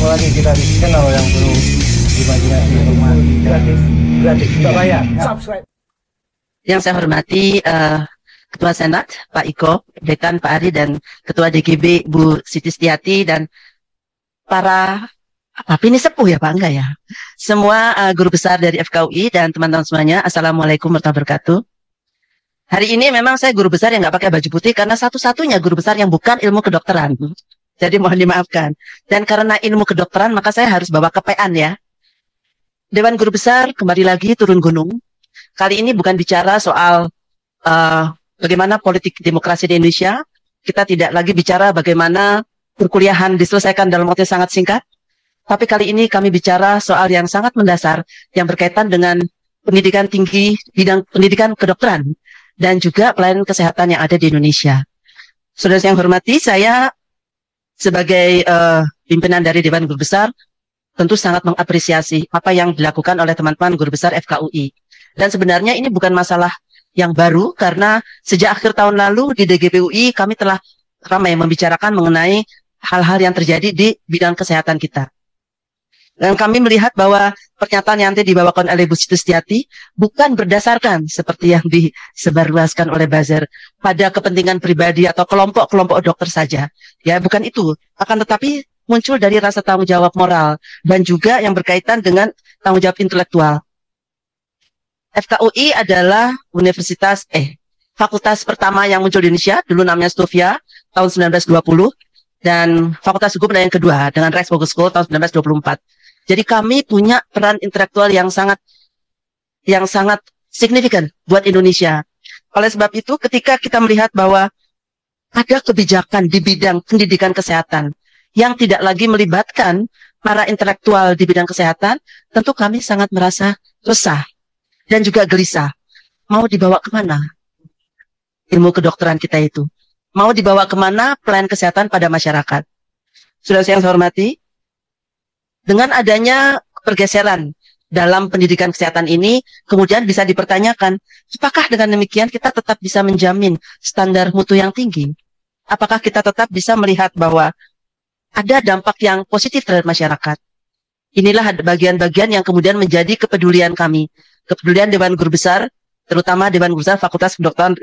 lagi kita di channel yang perlu imajinasi gratis tidak bayar. Subscribe. Yang saya hormati Ketua Senat Pak Iko, Dekan Pak Ari, dan Ketua DGB Bu Siti Setiati, dan para ini sepuh ya Pak, enggak ya? Semua guru besar dari FKUI dan teman-teman semuanya, Assalamualaikum warahmatullahi wabarakatuh. Hari ini memang saya guru besar yang nggak pakai baju putih karena satu-satunya guru besar yang bukan ilmu kedokteran. Jadi mohon dimaafkan. Dan karena ilmu kedokteran maka saya harus bawa kepean ya. Dewan Guru Besar kembali lagi turun gunung. Kali ini bukan bicara soal bagaimana politik demokrasi di Indonesia. Kita tidak lagi bicara bagaimana perkuliahan diselesaikan dalam waktu yang sangat singkat. Tapi kali ini kami bicara soal yang sangat mendasar yang berkaitan dengan pendidikan tinggi, bidang pendidikan kedokteran, dan juga pelayanan kesehatan yang ada di Indonesia. Saudara yang hormati, saya sebagai pimpinan dari Dewan Guru Besar tentu sangat mengapresiasi apa yang dilakukan oleh teman-teman guru besar FKUI. Dan sebenarnya ini bukan masalah yang baru karena sejak akhir tahun lalu di DGPUI kami telah ramai membicarakan mengenai hal-hal yang terjadi di bidang kesehatan kita. Dan kami melihat bahwa pernyataan yang nanti dibawakan oleh Bu Siti Setiati bukan berdasarkan seperti yang disebarluaskan oleh buzzer pada kepentingan pribadi atau kelompok-kelompok dokter saja. Ya, bukan itu. Akan tetapi muncul dari rasa tanggung jawab moral dan juga yang berkaitan dengan tanggung jawab intelektual. FKUI adalah fakultas pertama yang muncul di Indonesia, dulu namanya Stovia, tahun 1920, dan fakultas hukum yang kedua dengan Rex Bogus School tahun 1924. Jadi kami punya peran intelektual yang sangat signifikan buat Indonesia. Oleh sebab itu, ketika kita melihat bahwa ada kebijakan di bidang pendidikan kesehatan yang tidak lagi melibatkan para intelektual di bidang kesehatan, tentu kami sangat merasa resah dan juga gelisah. Mau dibawa kemana ilmu kedokteran kita itu? Mau dibawa kemana pelayanan kesehatan pada masyarakat? Saudara yang saya hormati, dengan adanya pergeseran dalam pendidikan kesehatan ini, kemudian bisa dipertanyakan, apakah dengan demikian kita tetap bisa menjamin standar mutu yang tinggi? Apakah kita tetap bisa melihat bahwa ada dampak yang positif terhadap masyarakat? Inilah bagian-bagian yang kemudian menjadi kepedulian kami, kepedulian Dewan Guru Besar, terutama Dewan Guru Besar Fakultas Kedokteran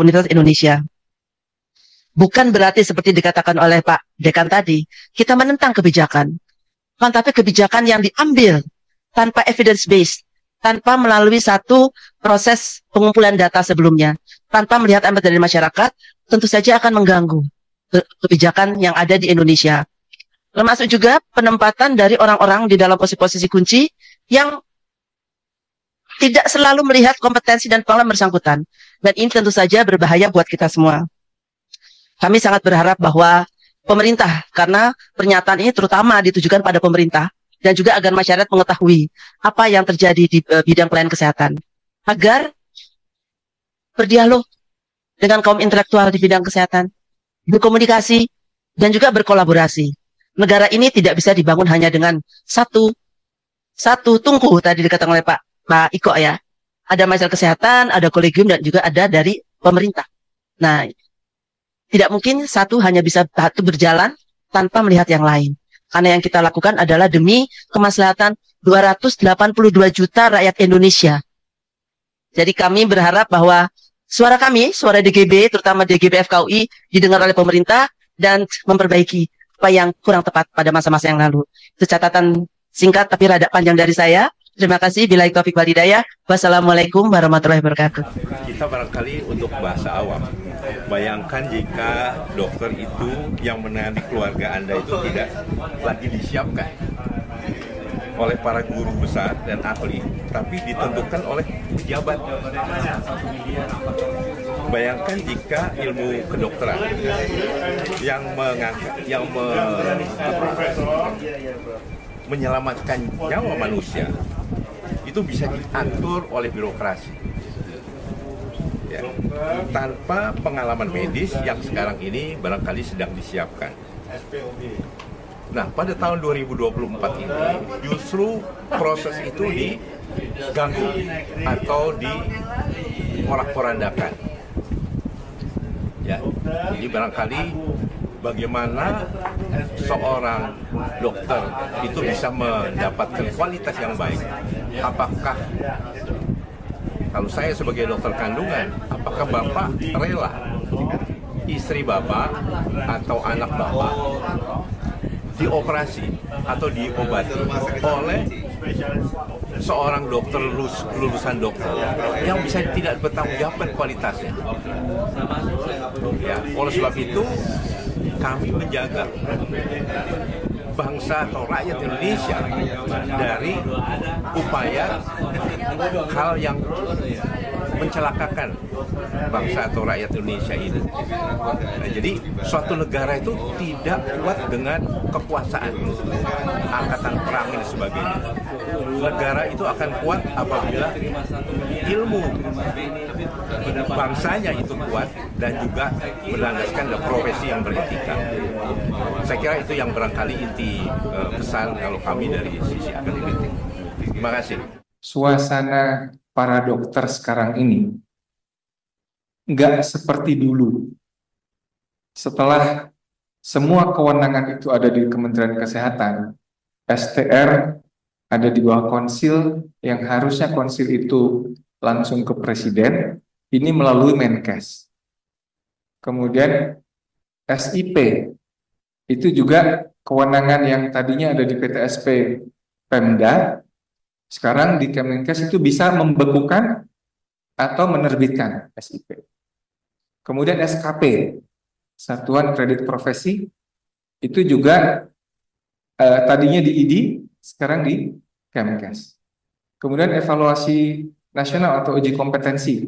Universitas Indonesia. Bukan berarti seperti dikatakan oleh Pak Dekan tadi, kita menentang kebijakan. Tapi kebijakan yang diambil tanpa evidence based, tanpa melalui satu proses pengumpulan data sebelumnya, tanpa melihat impact dari masyarakat, tentu saja akan mengganggu kebijakan yang ada di Indonesia. Termasuk juga penempatan dari orang-orang di dalam posisi-posisi kunci yang tidak selalu melihat kompetensi dan pengalaman bersangkutan. Dan ini tentu saja berbahaya buat kita semua. Kami sangat berharap bahwa pemerintah, karena pernyataan ini terutama ditujukan pada pemerintah dan juga agar masyarakat mengetahui apa yang terjadi di bidang pelayanan kesehatan, agar berdialog dengan kaum intelektual di bidang kesehatan, berkomunikasi dan juga berkolaborasi. Negara ini tidak bisa dibangun hanya dengan satu tungku tadi dikatakan oleh Pak Iko ya. Ada masalah kesehatan, ada kolegium dan juga ada dari pemerintah. Nah, tidak mungkin satu hanya bisa berjalan tanpa melihat yang lain. Karena yang kita lakukan adalah demi kemaslahatan 282 juta rakyat Indonesia. Jadi kami berharap bahwa suara kami, suara DGB, terutama DGB FKUI, didengar oleh pemerintah dan memperbaiki apa yang kurang tepat pada masa-masa yang lalu. Itu catatan singkat tapi rada panjang dari saya. Terima kasih. Billahi taufiq wal hidayah. Wassalamualaikum warahmatullahi wabarakatuh. Kita barangkali untuk bahasa awam, bayangkan jika dokter itu yang menangani keluarga Anda itu tidak lagi disiapkan oleh para guru besar dan ahli, tapi ditentukan oleh pejabat. Bayangkan jika ilmu kedokteran yang menyelamatkan nyawa manusia itu bisa diatur oleh birokrasi, ya, tanpa pengalaman medis yang sekarang ini barangkali sedang disiapkan. Nah, pada tahun 2024 ini justru proses itu diganggu atau dimorak-porandakan. Ya, jadi barangkali bagaimana seorang dokter itu bisa mendapatkan kualitas yang baik? Apakah kalau saya sebagai dokter kandungan, apakah Bapak rela istri Bapak atau anak Bapak dioperasi atau diobati oleh seorang dokter lulusan dokter yang bisa tidak bertanggung kualitasnya? Ya, oleh sebab itu kami menjaga bangsa atau rakyat Indonesia dari upaya hal yang mencelakakan bangsa atau rakyat Indonesia ini. Nah, jadi suatu negara itu tidak kuat dengan kekuasaan, angkatan perang dan sebagainya. Negara itu akan kuat apabila ilmu bangsanya itu kuat dan juga berlandaskan profesi yang beretika. Saya kira itu yang barangkali inti pesan kalau kami dari sisi akademik. Terima kasih. Suasana para dokter sekarang ini nggak seperti dulu. Setelah semua kewenangan itu ada di Kementerian Kesehatan, STR ada di bawah konsil, yang harusnya konsil itu langsung ke presiden, ini melalui Menkes. Kemudian SIP, itu juga kewenangan yang tadinya ada di PTSP Pemda, sekarang di Kemenkes itu bisa membekukan atau menerbitkan SIP. Kemudian SKP, Satuan Kredit Profesi, itu juga tadinya di ID, sekarang di Kemenkes. Kemudian evaluasi nasional atau uji kompetensi,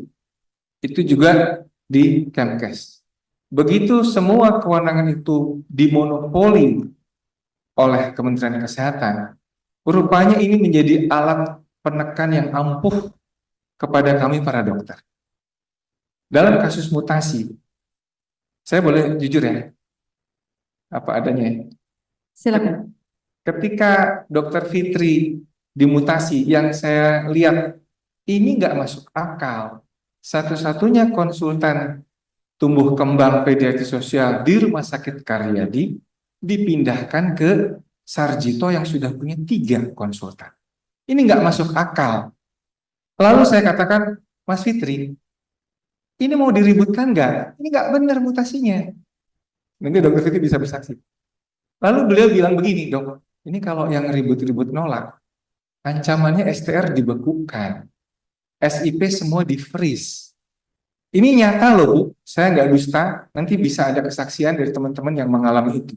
itu juga di Kemenkes. Begitu semua kewenangan itu dimonopoli oleh Kementerian Kesehatan, rupanya ini menjadi alat penekan yang ampuh kepada kami para dokter. Dalam kasus mutasi, saya boleh jujur ya, apa adanya ya? Silakan. Ketika Dokter Fitri dimutasi, yang saya lihat ini nggak masuk akal. Satu-satunya konsultan tumbuh kembang pediatri sosial di Rumah Sakit Karyadi dipindahkan ke Sarjito yang sudah punya 3 konsultan. Ini nggak masuk akal. Lalu saya katakan, Mas Fitri, ini mau diributkan nggak? Ini nggak benar mutasinya. Nanti Dokter Fitri bisa bersaksi. Lalu beliau bilang begini, Dok, ini kalau yang ribut-ribut nolak, ancamannya STR dibekukan, SIP semua di-freeze. Ini nyata loh, Bu. Saya nggak dusta, nanti bisa ada kesaksian dari teman-teman yang mengalami itu.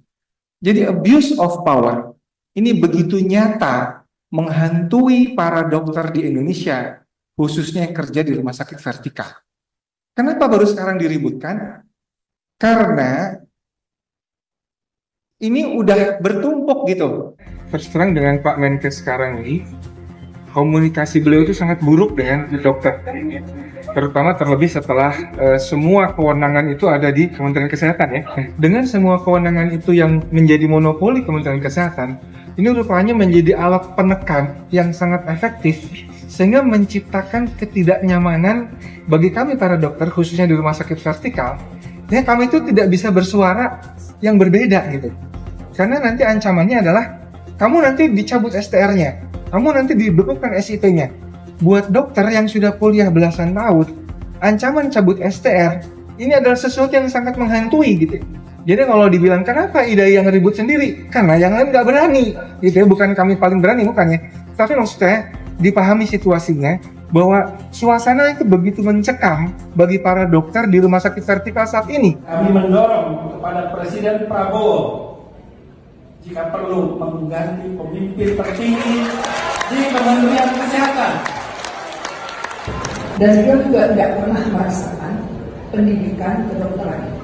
Jadi abuse of power ini begitu nyata menghantui para dokter di Indonesia, khususnya yang kerja di rumah sakit vertikal. Kenapa baru sekarang diributkan? Karena ini udah bertumpuk gitu. Terus terang dengan Pak Menkes sekarang ini, komunikasi beliau itu sangat buruk dengan dokter. Terutama terlebih setelah semua kewenangan itu ada di Kementerian Kesehatan ya. Dengan semua kewenangan itu yang menjadi monopoli Kementerian Kesehatan, ini rupanya menjadi alat penekan yang sangat efektif sehingga menciptakan ketidaknyamanan bagi kami para dokter, khususnya di rumah sakit vertikal. Ya, kami itu tidak bisa bersuara yang berbeda gitu. Karena nanti ancamannya adalah kamu nanti dicabut STR-nya, kamu nanti dibekukan SIP-nya. Buat dokter yang sudah kuliah belasan tahun, ancaman cabut STR ini adalah sesuatu yang sangat menghantui gitu. Jadi kalau dibilang kenapa Ida yang ribut sendiri, karena yang lain nggak berani gitu ya. Bukan kami paling berani, bukannya, tapi maksudnya dipahami situasinya bahwa suasana itu begitu mencekam bagi para dokter di rumah sakit vertikal saat ini. Kami mendorong kepada Presiden Prabowo jika perlu mengganti pemimpin tertinggi di Kementerian Kesehatan. Dan dia juga tidak pernah merasakan pendidikan kedokteran,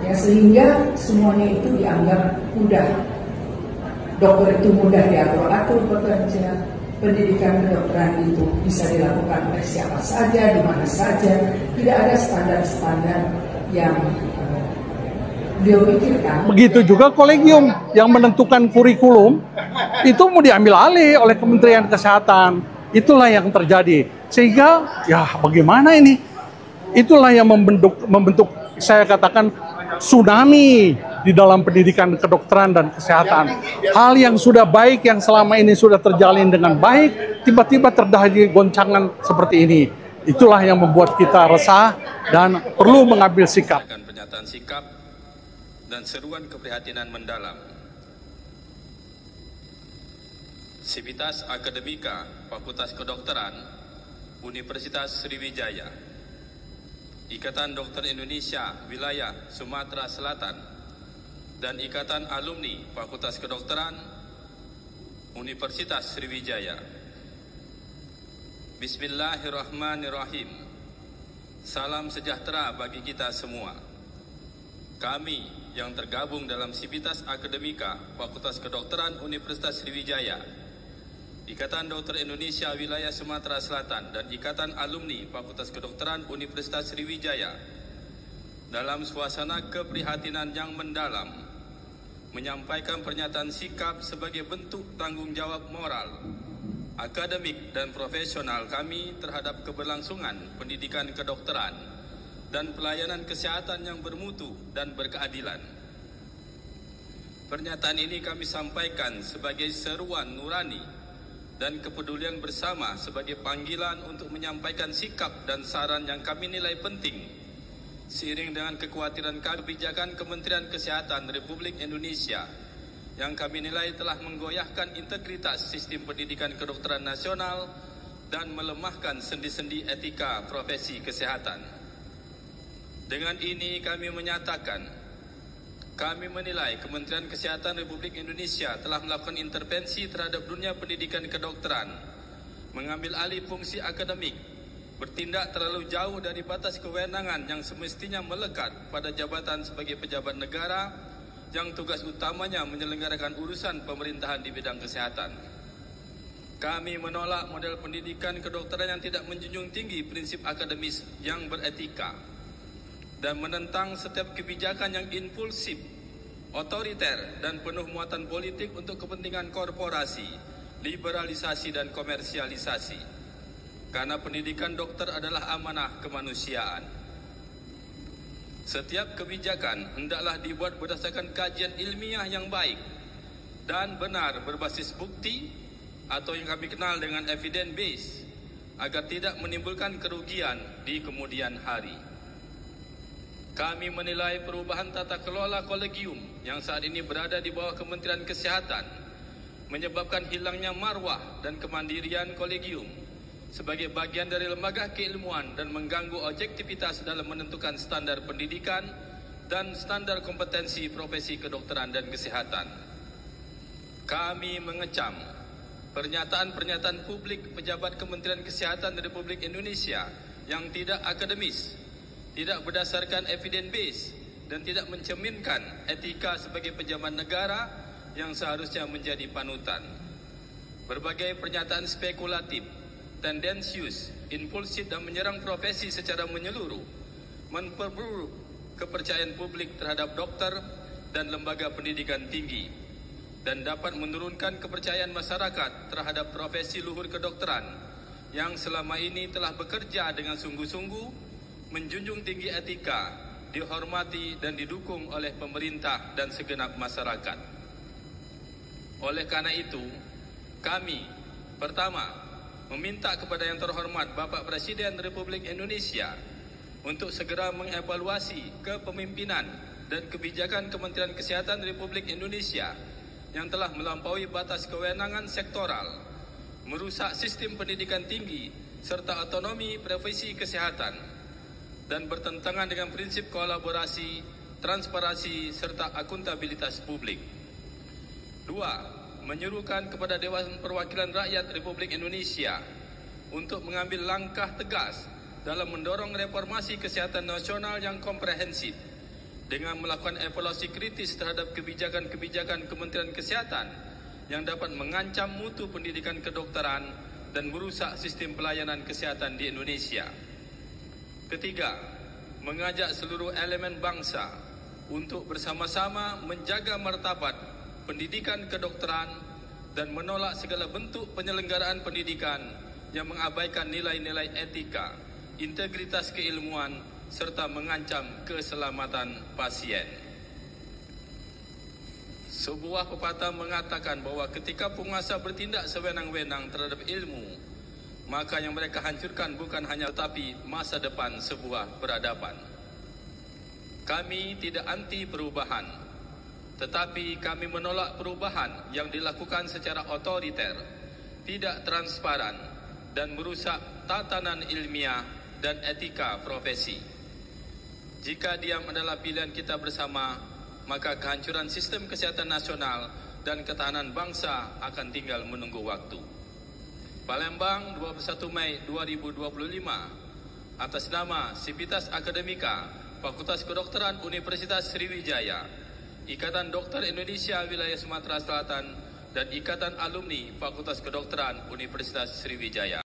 ya, sehingga semuanya itu dianggap mudah. Dokter itu mudah diatur-atur bekerja, pendidikan kedokteran itu bisa dilakukan oleh siapa saja, di mana saja, tidak ada standar-standar yang beliau pikirkan. Begitu juga kolegium yang menentukan kurikulum itu mau diambil alih oleh Kementerian Kesehatan. Itulah yang terjadi. Sehingga ya bagaimana ini? Itulah yang membentuk saya katakan tsunami di dalam pendidikan kedokteran dan kesehatan. Hal yang sudah baik, yang selama ini sudah terjalin dengan baik, tiba-tiba terjadi goncangan seperti ini. Itulah yang membuat kita resah dan perlu mengambil sikap. Pernyataan sikap dan seruan keprihatinan mendalam. Sivitas Akademika Fakultas Kedokteran Universitas Sriwijaya, Ikatan Dokter Indonesia Wilayah Sumatera Selatan, dan Ikatan Alumni Fakultas Kedokteran Universitas Sriwijaya. Bismillahirrahmanirrahim. Salam sejahtera bagi kita semua. Kami yang tergabung dalam Sivitas Akademika Fakultas Kedokteran Universitas Sriwijaya, Ikatan Dokter Indonesia Wilayah Sumatera Selatan, dan Ikatan Alumni Fakultas Kedokteran Universitas Sriwijaya, dalam suasana keprihatinan yang mendalam, menyampaikan pernyataan sikap sebagai bentuk tanggung jawab moral, akademik, dan profesional kami terhadap keberlangsungan pendidikan kedokteran dan pelayanan kesehatan yang bermutu dan berkeadilan. Pernyataan ini kami sampaikan sebagai seruan nurani dan kepedulian bersama sebagai panggilan untuk menyampaikan sikap dan saran yang kami nilai penting seiring dengan kekhawatiran kebijakan Kementerian Kesehatan Republik Indonesia yang kami nilai telah menggoyahkan integritas sistem pendidikan kedokteran nasional dan melemahkan sendi-sendi etika profesi kesehatan. Dengan ini kami menyatakan, kami menilai Kementerian Kesehatan Republik Indonesia telah melakukan intervensi terhadap dunia pendidikan kedokteran, mengambil alih fungsi akademik, bertindak terlalu jauh dari batas kewenangan yang semestinya melekat pada jabatan sebagai pejabat negara yang tugas utamanya menyelenggarakan urusan pemerintahan di bidang kesehatan. Kami menolak model pendidikan kedokteran yang tidak menjunjung tinggi prinsip akademis yang beretika dan menentang setiap kebijakan yang impulsif, otoriter, dan penuh muatan politik untuk kepentingan korporasi, liberalisasi, dan komersialisasi. Karena pendidikan dokter adalah amanah kemanusiaan. Setiap kebijakan hendaklah dibuat berdasarkan kajian ilmiah yang baik dan benar berbasis bukti atau yang kami kenal dengan evidence base, agar tidak menimbulkan kerugian di kemudian hari. Kami menilai perubahan tata kelola kolegium yang saat ini berada di bawah Kementerian Kesehatan menyebabkan hilangnya marwah dan kemandirian kolegium sebagai bagian dari lembaga keilmuan dan mengganggu objektivitas dalam menentukan standar pendidikan dan standar kompetensi profesi kedokteran dan kesehatan. Kami mengecam pernyataan-pernyataan publik pejabat Kementerian Kesehatan Republik Indonesia yang tidak akademis, tidak berdasarkan evidence base, dan tidak mencerminkan etika sebagai pejabat negara yang seharusnya menjadi panutan. Berbagai pernyataan spekulatif, tendensius, impulsif, dan menyerang profesi secara menyeluruh memperburuk kepercayaan publik terhadap dokter dan lembaga pendidikan tinggi dan dapat menurunkan kepercayaan masyarakat terhadap profesi luhur kedokteran yang selama ini telah bekerja dengan sungguh-sungguh, menjunjung tinggi etika, dihormati dan didukung oleh pemerintah dan segenap masyarakat. Oleh karena itu, kami pertama meminta kepada Yang Terhormat Bapak Presiden Republik Indonesia untuk segera mengevaluasi kepemimpinan dan kebijakan Kementerian Kesehatan Republik Indonesia yang telah melampaui batas kewenangan sektoral, merusak sistem pendidikan tinggi serta otonomi profesi kesehatan, dan bertentangan dengan prinsip kolaborasi, transparansi, serta akuntabilitas publik. 2. Menyerukan kepada Dewan Perwakilan Rakyat Republik Indonesia untuk mengambil langkah tegas dalam mendorong reformasi kesehatan nasional yang komprehensif dengan melakukan evaluasi kritis terhadap kebijakan-kebijakan Kementerian Kesehatan yang dapat mengancam mutu pendidikan kedokteran dan merusak sistem pelayanan kesehatan di Indonesia. Ketiga, mengajak seluruh elemen bangsa untuk bersama-sama menjaga martabat pendidikan kedokteran dan menolak segala bentuk penyelenggaraan pendidikan yang mengabaikan nilai-nilai etika, integritas keilmuan, serta mengancam keselamatan pasien. Sebuah pepatah mengatakan bahwa ketika penguasa bertindak sewenang-wenang terhadap ilmu, maka yang mereka hancurkan bukan hanya tetapi masa depan sebuah peradaban. Kami tidak anti perubahan, tetapi kami menolak perubahan yang dilakukan secara otoriter, tidak transparan, dan merusak tatanan ilmiah dan etika profesi. Jika diam adalah pilihan kita bersama, maka kehancuran sistem kesehatan nasional dan ketahanan bangsa akan tinggal menunggu waktu. Palembang, 21 Mei 2025, atas nama Sivitas Akademika, Fakultas Kedokteran Universitas Sriwijaya, Ikatan Dokter Indonesia Wilayah Sumatera Selatan, dan Ikatan Alumni Fakultas Kedokteran Universitas Sriwijaya.